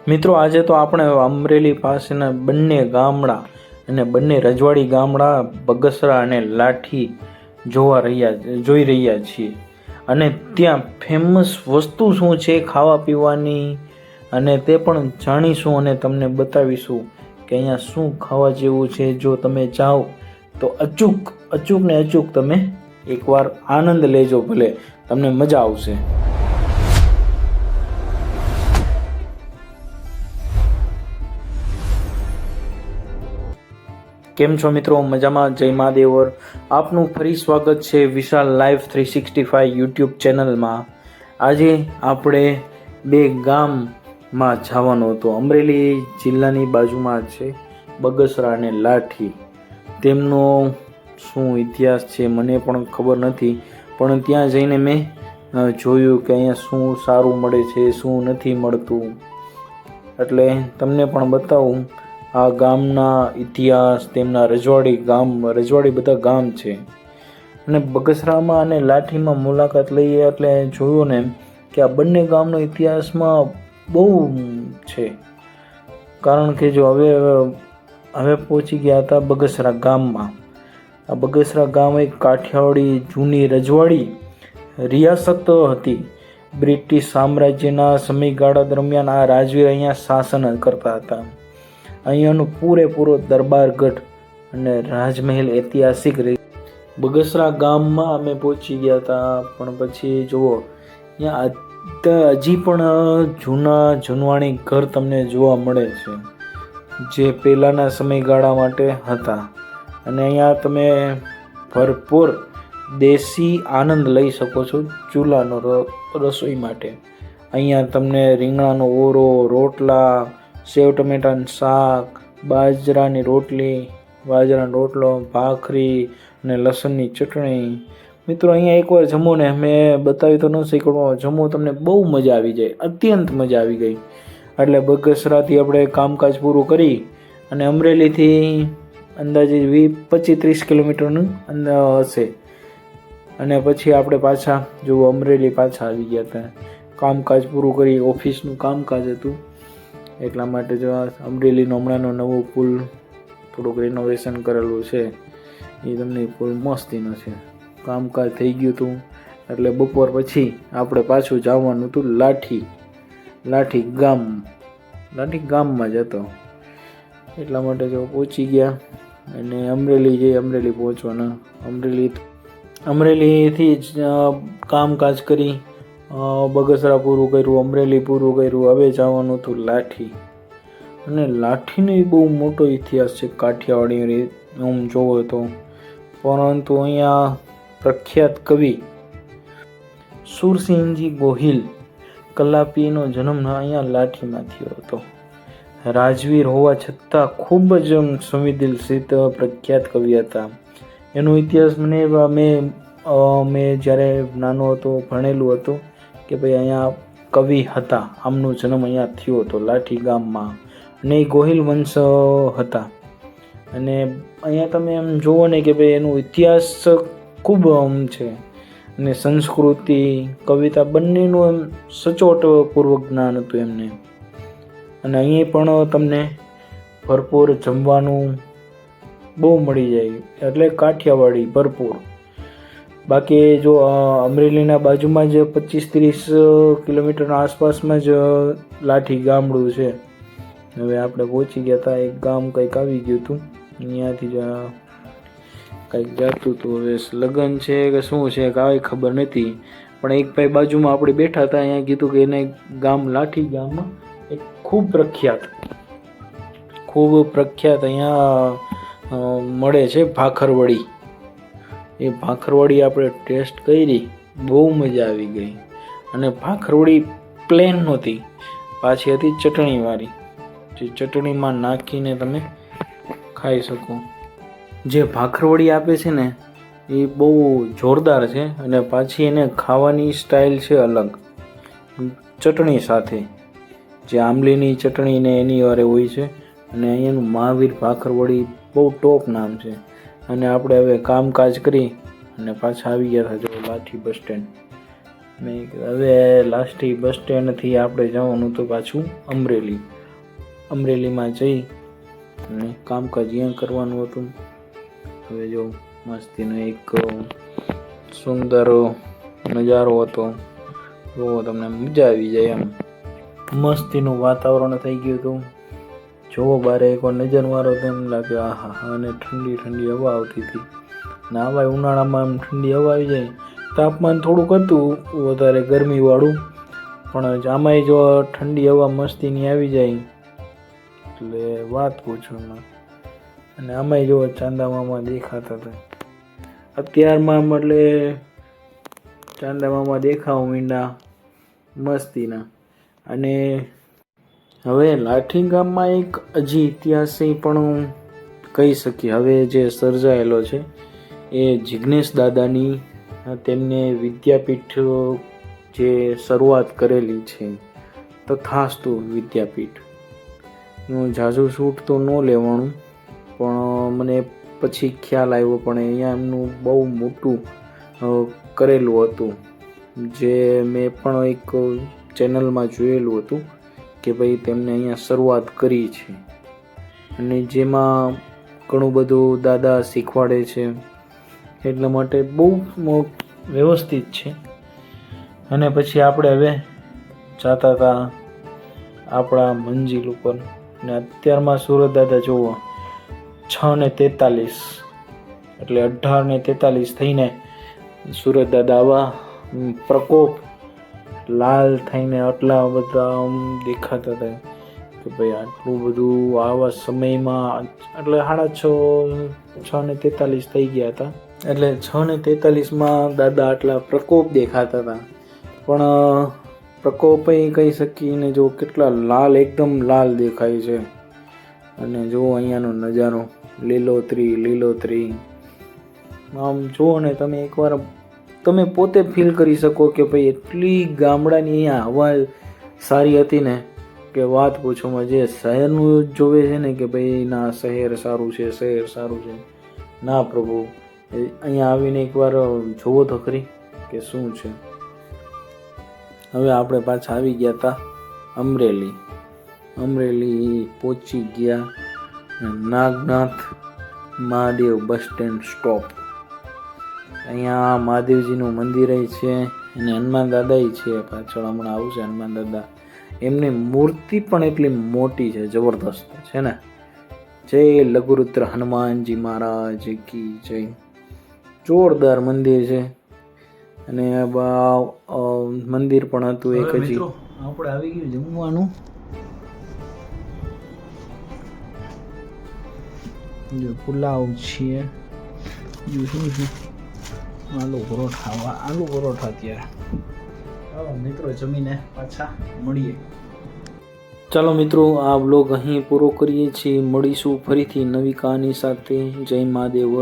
મિત્રો આજે તો આપણે અમરેલી પાસેના બંને ગામડા અને બંને રજવાડી ગામડા બગસરા અને લાઠી જોઈ રહ્યા છીએ અને ત્યાં ફેમસ વસ્તુ શું છે ખાવા પીવાની અને તે પણ જાણીશું અને તમને બતાવીશું કે અહીંયા શું ખાવા જેવું છે। જો તમે જાઓ તો અચૂક ને અચૂક તમે એકવાર આનંદ લેજો, ભલે તમને મજા આવશે। કેમ છો મિત્રો? મજામાં? જય મહાદેવર। આપનું ફરી સ્વાગત છે વિશાલ લાઈફ 365 યુટ્યુબ ચેનલમાં। આજે આપણે બે ગામમાં જવાનું હતું। અમરેલી જિલ્લાની બાજુમાં છે બગસરા અને લાઠી। તેમનો શું ઇતિહાસ છે મને પણ ખબર નથી, પણ ત્યાં જઈને મેં જોયું કે અહીંયા શું સારું મળે છે, શું નથી મળતું, એટલે તમને પણ બતાવું આ ગામના ઇતિહાસ। તેમના રજવાડી બધા ગામ છે અને બગસરામાં અને લાઠીમાં મુલાકાત લઈએ એટલે જોયું ને કે આ બંને ગામનો ઇતિહાસમાં બહુ છે। કારણ કે જો હવે પહોંચી ગયા હતા બગસરા ગામમાં। આ બગસરા ગામ એક કાઠિયાવાડી જૂની રજવાડી રિયાસત હતી। બ્રિટિશ સામ્રાજ્યના સમયગાળા દરમિયાન આ રાજવીર અહીંયા શાસન કરતા હતા। અહીંયાનો પૂરેપૂરો દરબારગઢ અને રાજમહેલ ઐતિહાસિક બગસરા ગામમાં અમે પહોંચી ગયા હતા। પણ પછી જુઓ અહીંયા હજી પણ જૂનવાણી ઘર તમને જોવા મળે છે જે પહેલાંના સમયગાળા માટે હતા અને અહીંયા તમે ભરપૂર દેશી આનંદ લઈ શકો છો ચૂલાનો રસોઈ માટે। અહીંયા તમને રીંગણાનો ઓરો, રોટલા, સેવ ટમેટાનું શાક, બાજરાનો રોટલો, ભાખરી અને લસણની ચટણી। મિત્રો અહીંયા એકવાર જમો ને, મેં બતાવી તો ન શીખવા, જમો તમને બહુ મજા આવી જાય, અત્યંત મજા આવી ગઈ। એટલે બગસરાથી આપણે કામકાજ પૂરું કરી અને અમરેલીથી અંદાજે 25-30 કિલોમીટરનું હશે અને પછી આપણે પાછા અમરેલી પાછા આવી ગયા હતા। કામકાજ પૂરું કરી, ઓફિસનું કામકાજ હતું એટલા માટે જો અમરેલીનો હમણાંનો નવો પુલ થોડુંક રિનોવેશન કરેલું છે, એ તમને પુલ મસ્તીનો છે। કામકાજ થઈ ગયું હતું એટલે બપોર પછી આપણે પાછું જવાનું હતું લાઠી ગામમાં જતો, એટલા માટે જો પહોંચી ગયા અને અમરેલી પહોંચવાના। અમરેલીથી જ કામકાજ કરી બગસરા પૂરું કર્યું, અમરેલી પૂરું કર્યું, હવે જવાનું હતું લાઠી। અને લાઠીનો બહુ મોટો ઇતિહાસ છે કાઠિયાવાડી જોવો તો, પરંતુ અહીંયા પ્રખ્યાત કવિ સુરસિંહજી ગોહિલ કલાપીનો જન્મ અહીંયા લાઠીમાં થયો હતો। રાજવીર હોવા છતાં ખૂબ જ સંવેદનશીલ પ્રખ્યાત કવિ હતા। એનો ઇતિહાસ મેં જ્યારે નાનો હતો ભણેલું હતું કે ભાઈ અહીંયા કવિ હતા, આમનો જન્મ અહીંયા થયો હતો લાઠી ગામમાં અને એ ગોહિલ વંશ હતા। અને અહીંયા તમે એમ જુઓ ને કે ભાઈ એનો ઇતિહાસ ખૂબ છે અને સંસ્કૃતિ, કવિતા બંનેનું એમ સચોટ પૂર્વક જ્ઞાન હતું એમને। અને અહીં પણ તમને ભરપૂર જમવાનું બહુ મળી જાય, એટલે કાઠિયાવાડી ભરપૂર। બાકી જો અમરેલીના બાજુમાં જ 25-30 કિલોમીટરના આસપાસમાં જ લાઠી ગામડું છે। હવે આપણે પહોંચી ગયા હતા, એક ગામ કંઈક આવી ગયું હતું, અહીંયાથી જ કંઈક જતું હતું। હવે લગ્ન છે કે શું છે કાંઈ ખબર નથી, પણ એક ભાઈ બાજુમાં આપણે બેઠા હતા, અહીંયા કીધું કે એને ગામ લાઠી ગામમાં એક ખૂબ પ્રખ્યાત અહીંયા મળે છે ભાખરવડી। એ ભાખરવડી આપણે ટેસ્ટ કરી, બહુ મજા આવી ગઈ। અને ભાખરવડી પ્લેન નહોતી, પાછી હતી ચટણીવાળી, જે ચટણીમાં નાખીને તમે ખાઈ શકો। જે ભાખરવડી આપે છે ને એ બહુ જોરદાર છે અને પાછી એને ખાવાની સ્ટાઇલ છે અલગ, ચટણી સાથે, જે આંબલીની ચટણી ને એની વારે હોય છે। અને અહીંયાનું મહાવીર ભાખરવડી બહુ ટોપ નામ છે। અને આપણે હવે કામકાજ કરી અને પાછા આવી ગયા હતા જો લાઠી બસ સ્ટેન્ડ। મેં હવે લાસ્ટથી બસ સ્ટેન્ડથી આપણે જવાનું તો પાછું અમરેલીમાં જઈ અને કામકાજ અહીંયા કરવાનું હતું. હવે જો મસ્તીનો એક સુંદર નજારો હતો, જો તમને મજા આવી જાય એમ. મસ્તીનું વાતાવરણ થઈ ગયું હતું. જોવો બારે એકવાર નજર મારો તો એમ લાગે આહા, અને ઠંડી ઠંડી હવા આવતી હતી. ને આવા ઉનાળામાં એમ ઠંડી હવા આવી જાય. તાપમાન થોડુંક હતું વધારે ગરમીવાળું, પણ આમાંય જો ઠંડી હવા મસ્તીની આવી જાય એટલે વાત પૂછો ના. અને આમાંય જો ચાંદા મામા દેખાતા હતા અત્યારમાં, એટલે ચાંદા મામા દેખાવા માંડ્યા મસ્તીના. અને હવે લાઠી ગામમાં એક હજી ઇતિહાસ પણ કહી શકીએ. હવે જે સર્જાયેલો છે એ જિગ્નેશ દાદાની તેમને વિદ્યાપીઠ જે શરૂઆત કરેલી છે, તથાસ્તુ વિદ્યાપીઠનું ઝાઝુ શૂટ તો ન લેવાનું, પણ મને પછી ખ્યાલ આવ્યો પણ અહીંયા એમનું બહુ મોટું કરેલું હતું, જે મેં પણ એક ચેનલમાં જોયેલું હતું કે ભાઈ તેમને અહીંયા શરૂઆત કરી છે. અને જેમાં ઘણું બધું દાદા શીખવાડે છે, એટલા માટે બહુ વ્યવસ્થિત છે. અને પછી આપણે હવે જતા હતા આપણા મંજિલ ઉપર. ને અત્યારમાં સુરત દાદા જુઓ 6:43 એટલે 18:43 થઈને સુરત દાદા આવા પ્રકોપ લાલ થઈને આટલા બધા દેખાતા હતા કે ભાઈ આટલું બધું આવા સમયમાં, એટલે 6:43 થઈ ગયા હતા. એટલે 6:43માં દાદા આટલા પ્રકોપ દેખાતા હતા. પણ પ્રકોપ કહી શકીને જો કેટલા લાલ, એકદમ લાલ દેખાય છે. અને જુઓ અહીંયાનો નજારો, લીલોતરી. આમ જુઓ ને તમે એકવાર, તમે પોતે ફીલ કરી શકો કે ભાઈ એટલી ગામડાની અહીંયા હવા સારી હતી ને કે વાત પૂછોમાં. જે શહેરનું જોવે છે ને કે ભાઈ ના શહેર સારું છે, ના પ્રભુ, અહીંયા આવીને એકવાર જોવો તો ખરી કે શું છે. હવે આપણે પાછા આવી ગયા હતા અમરેલી પહોંચી ગયા. Nagnath Mahadev bus stand stop. અહીંયા મહાદેવજીનું મંદિર છે અને હનુમાન દાદા છે પાછળ. હમણાં આવશે હનુમાન દાદા. એમની મૂર્તિ પણ એટલી મોટી છે, જબરદસ્ત છે ને. જય લઘુરુદ્ર હનુમાનજી મહારાજ કી જય. જોરદાર મંદિર છે. અને મંદિર પણ હતું એક હજી. આપણે આવી ગયું જમવાનું. જો પુલાવ છે, આલુ પરોઠા અત્યારે. ચાલો મિત્રો જમીને પાછા મળીએ. ચાલો મિત્રો, આ બ્લોગ અહીં પૂરો કરીએ છીએ. મળીશું ફરીથી નવી કહાની સાથે. જય મહાદેવ.